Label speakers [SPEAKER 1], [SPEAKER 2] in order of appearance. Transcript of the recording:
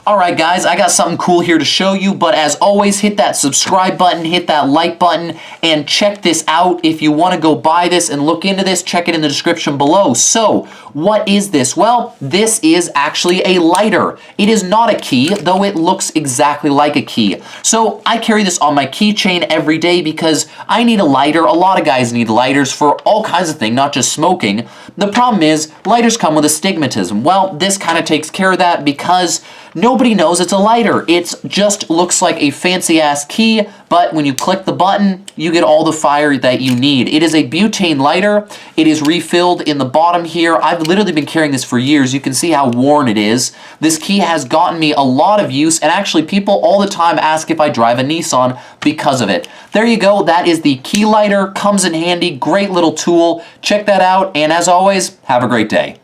[SPEAKER 1] Alright guys, I got something cool here to show you, but as always, hit that subscribe button, hit that like button, and check this out. If you want to go buy this and look into this, check it in the description below. So, what is this? Well, this is actually a lighter. It is not a key, though it looks exactly like a key. So, I carry this on my keychain every day because I need a lighter. A lot of guys need lighters for all kinds of things, not just smoking. The problem is, lighters come with astigmatism. Well, this kind of takes care of that because nobody knows it's a lighter. It just looks like a fancy-ass key, but when you click the button, you get all the fire that you need. It is a butane lighter. It is refilled in the bottom here. I've literally been carrying this for years. You can see how worn it is. This key has gotten me a lot of use, and actually people all the time ask if I drive a Nissan because of it. There you go. That is the key lighter. Comes in handy. Great little tool. Check that out, and as always, have a great day.